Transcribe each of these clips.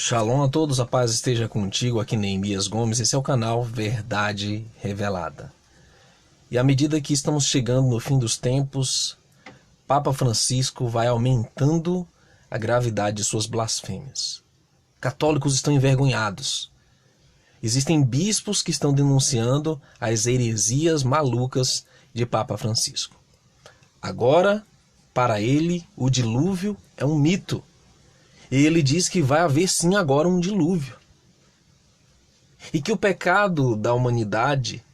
Shalom a todos, a paz esteja contigo, aqui Neemias Gomes, esse é o canal Verdade Revelada. E à medida que estamos chegando no fim dos tempos, Papa Francisco vai aumentando a gravidade de suas blasfêmias. Católicos estão envergonhados. Existem bispos que estão denunciando as heresias malucas de Papa Francisco. Agora, para ele, o dilúvio é um mito. E ele diz que vai haver sim agora um dilúvio. E que o pecado da humanidade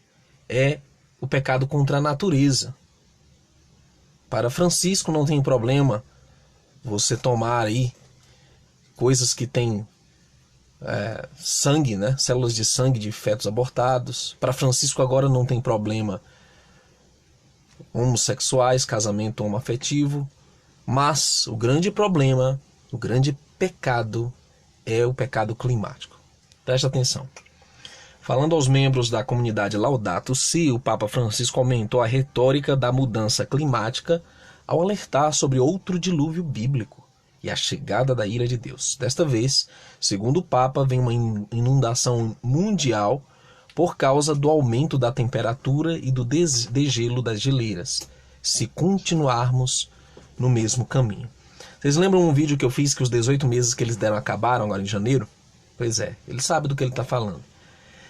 é o pecado contra a natureza. Para Francisco não tem problema você tomar aí coisas que têm sangue, né? Células de sangue de fetos abortados. Para Francisco agora não tem problema homossexuais, casamento homoafetivo. Mas o grande problema, o grande pecado é o pecado climático. Preste atenção. Falando aos membros da comunidade Laudato Si, o Papa Francisco aumentou a retórica da mudança climática ao alertar sobre outro dilúvio bíblico e a chegada da ira de Deus. Desta vez, segundo o Papa, vem uma inundação mundial por causa do aumento da temperatura e do degelo das geleiras, se continuarmos no mesmo caminho. Vocês lembram um vídeo que eu fiz que os 18 meses que eles deram acabaram agora em janeiro? Pois é, ele sabe do que ele está falando.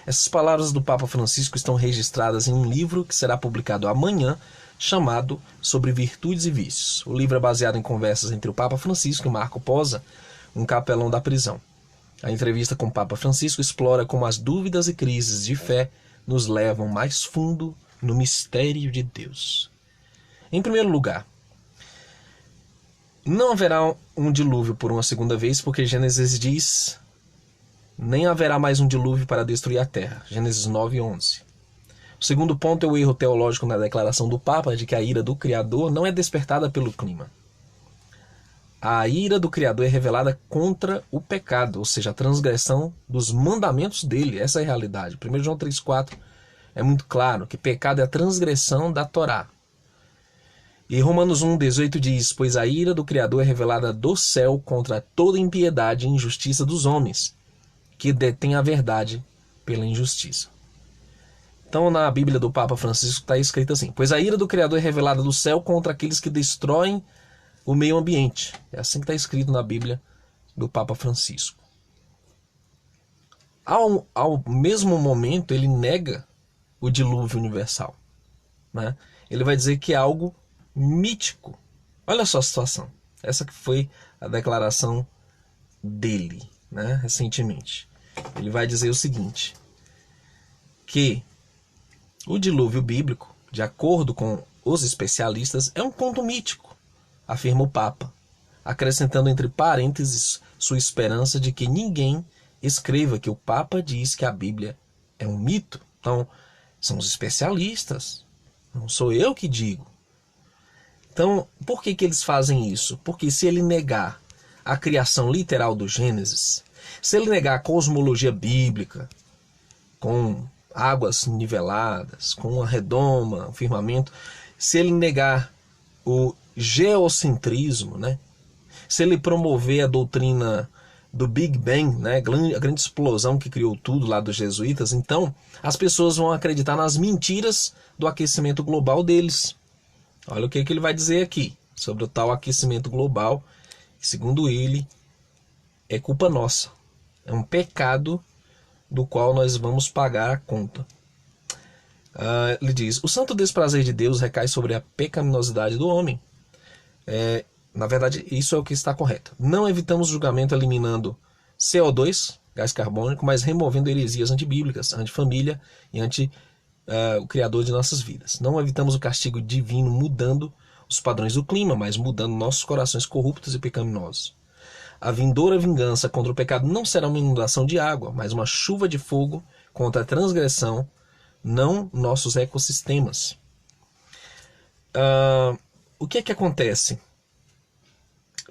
Essas palavras do Papa Francisco estão registradas em um livro que será publicado amanhã, chamado Sobre Virtudes e Vícios. O livro é baseado em conversas entre o Papa Francisco e Marco Posa, um capelão da prisão. A entrevista com o Papa Francisco explora como as dúvidas e crises de fé nos levam mais fundo no mistério de Deus. Em primeiro lugar, não haverá um dilúvio por uma segunda vez, porque Gênesis diz: nem haverá mais um dilúvio para destruir a terra. Gênesis 9:11. O segundo ponto é o erro teológico na declaração do Papa de que a ira do Criador não é despertada pelo clima. A ira do Criador é revelada contra o pecado, ou seja, a transgressão dos mandamentos dele. Essa é a realidade. 1 João 3,4 é muito claro que pecado é a transgressão da Torá. E Romanos 1,18 diz: pois a ira do Criador é revelada do céu contra toda impiedade e injustiça dos homens, que detêm a verdade pela injustiça. Então na Bíblia do Papa Francisco está escrito assim: pois a ira do Criador é revelada do céu contra aqueles que destroem o meio ambiente. É assim que está escrito na Bíblia do Papa Francisco. Ao mesmo momento ele nega o dilúvio universal, né? Ele vai dizer que é algo mítico. Olha só a situação. Essa que foi a declaração dele, né, recentemente. Ele vai dizer o seguinte: que o dilúvio bíblico, de acordo com os especialistas, é um conto mítico, afirma o Papa, acrescentando entre parênteses sua esperança de que ninguém escreva que o Papa diz que a Bíblia é um mito. Então, são os especialistas, não sou eu que digo. Então, por que eles fazem isso? Porque se ele negar a criação literal do Gênesis, se ele negar a cosmologia bíblica, com águas niveladas, com uma redoma, um firmamento, se ele negar o geocentrismo, né? Se ele promover a doutrina do Big Bang, né? A grande explosão que criou tudo lá dos jesuítas, então as pessoas vão acreditar nas mentiras do aquecimento global deles. Olha o que ele vai dizer aqui sobre o tal aquecimento global, que segundo ele é culpa nossa. É um pecado do qual nós vamos pagar a conta. Ele diz: o santo desprazer de Deus recai sobre a pecaminosidade do homem. Na verdade, isso é o que está correto. Não evitamos o julgamento eliminando CO2, gás carbônico, mas removendo heresias antibíblicas, antifamília e o Criador de nossas vidas. Não evitamos o castigo divino mudando os padrões do clima, mas mudando nossos corações corruptos e pecaminosos. A vindoura vingança contra o pecado não será uma inundação de água, mas uma chuva de fogo contra a transgressão, não nossos ecossistemas. O que é que acontece?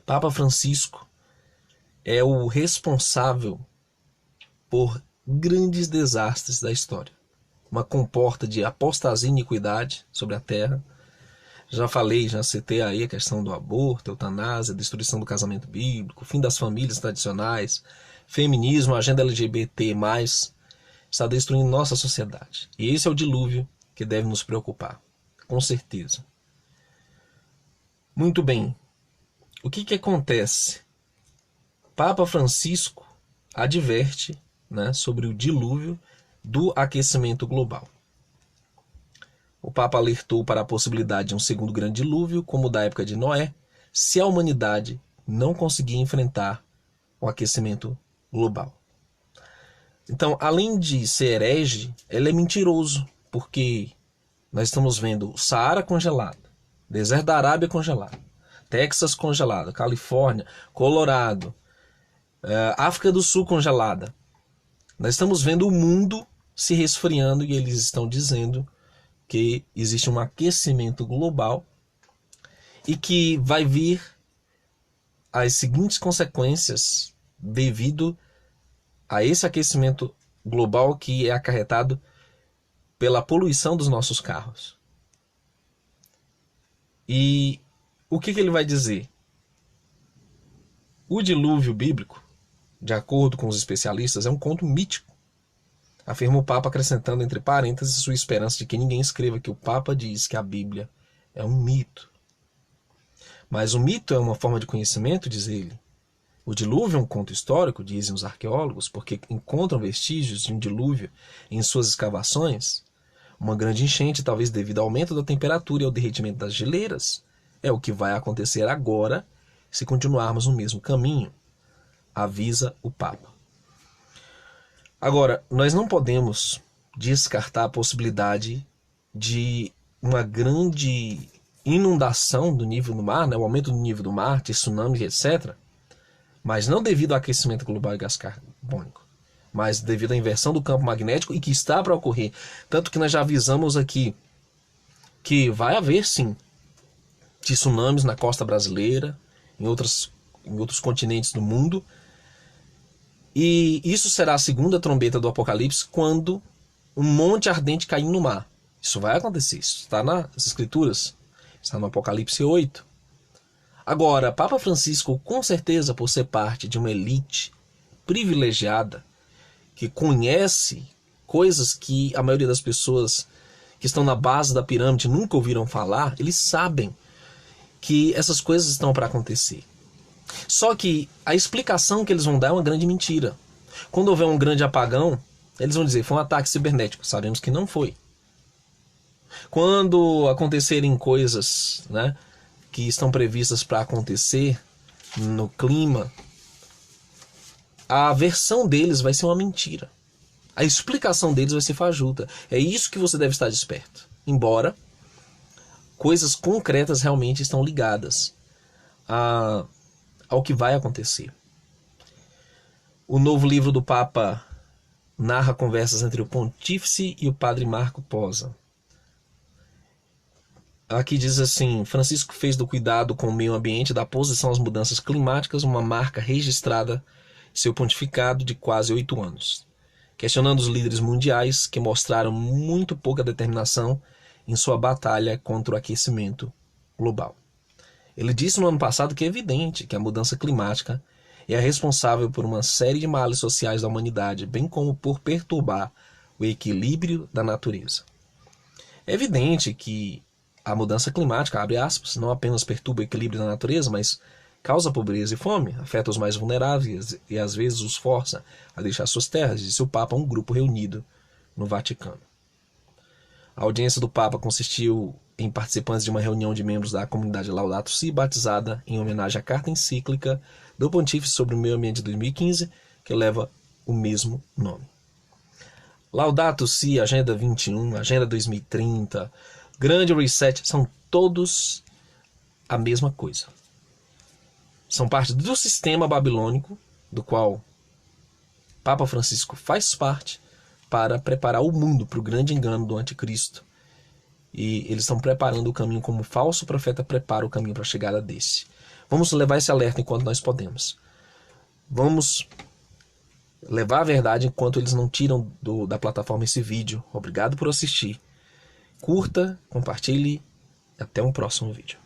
Papa Francisco é o responsável por grandes desastres da história. Uma comporta de apostasia e iniquidade sobre a terra. Já citei aí a questão do aborto, eutanásia, destruição do casamento bíblico, fim das famílias tradicionais, feminismo, a agenda LGBT+, está destruindo nossa sociedade. E esse é o dilúvio que deve nos preocupar, com certeza. Muito bem. O que acontece? Papa Francisco adverte, né, sobre o dilúvio do aquecimento global. O Papa alertou para a possibilidade de um segundo grande dilúvio, como o da época de Noé, se a humanidade não conseguir enfrentar o aquecimento global. Então, além de ser herege, ele é mentiroso, porque nós estamos vendo o Saara congelado, deserto da Arábia congelado, Texas congelado, Califórnia, Colorado, África do Sul congelada. Nós estamos vendo o mundo se resfriando e eles estão dizendo que existe um aquecimento global e que vai vir as seguintes consequências devido a esse aquecimento global que é acarretado pela poluição dos nossos carros. E o que ele vai dizer? O dilúvio bíblico, de acordo com os especialistas, é um conto mítico. Afirma o Papa, acrescentando entre parênteses sua esperança de que ninguém escreva que o Papa diz que a Bíblia é um mito. Mas o mito é uma forma de conhecimento, diz ele. O dilúvio é um conto histórico, dizem os arqueólogos, porque encontram vestígios de um dilúvio em suas escavações. Uma grande enchente, talvez devido ao aumento da temperatura e ao derretimento das geleiras, é o que vai acontecer agora se continuarmos no mesmo caminho, avisa o Papa. Agora, nós não podemos descartar a possibilidade de uma grande inundação do nível do mar, né, o aumento do nível do mar, de tsunamis, etc., mas não devido ao aquecimento global e gás carbônico, mas devido à inversão do campo magnético e que está para ocorrer. Tanto que nós já avisamos aqui que vai haver, sim, tsunamis na costa brasileira, em outros continentes do mundo. E isso será a segunda trombeta do Apocalipse, quando um monte ardente cair no mar. Isso vai acontecer, isso está nas Escrituras, está no Apocalipse 8. Agora, Papa Francisco, com certeza, por ser parte de uma elite privilegiada, que conhece coisas que a maioria das pessoas que estão na base da pirâmide nunca ouviram falar, eles sabem que essas coisas estão para acontecer. Só que a explicação que eles vão dar é uma grande mentira. Quando houver um grande apagão, eles vão dizer, foi um ataque cibernético. Sabemos que não foi. Quando acontecerem coisas, né, que estão previstas para acontecer no clima, a versão deles vai ser uma mentira. A explicação deles vai ser fajuta. É isso que você deve estar desperto. Embora coisas concretas realmente estão ligadas ao que vai acontecer. O novo livro do Papa narra conversas entre o pontífice e o padre Marco Posa. Aqui diz assim, Francisco fez do cuidado com o meio ambiente, da oposição às mudanças climáticas, uma marca registrada em seu pontificado de quase 8 anos, questionando os líderes mundiais que mostraram muito pouca determinação em sua batalha contra o aquecimento global. Ele disse no ano passado que é evidente que a mudança climática é a responsável por uma série de males sociais da humanidade, bem como por perturbar o equilíbrio da natureza. É evidente que a mudança climática, abre aspas, não apenas perturba o equilíbrio da natureza, mas causa pobreza e fome, afeta os mais vulneráveis e às vezes os força a deixar suas terras, disse o Papa a um grupo reunido no Vaticano. A audiência do Papa consistiu em participantes de uma reunião de membros da comunidade Laudato Si, batizada em homenagem à carta encíclica do Pontífice sobre o meio ambiente de 2015, que leva o mesmo nome. Laudato Si, Agenda 21, Agenda 2030, Grande Reset, são todos a mesma coisa. São parte do sistema babilônico, do qual Papa Francisco faz parte, para preparar o mundo para o grande engano do anticristo. E eles estão preparando o caminho como o falso profeta prepara o caminho para a chegada desse. Vamos levar esse alerta enquanto nós podemos. Vamos levar a verdade enquanto eles não tiram da plataforma esse vídeo. Obrigado por assistir. Curta, compartilhe e até um próximo vídeo.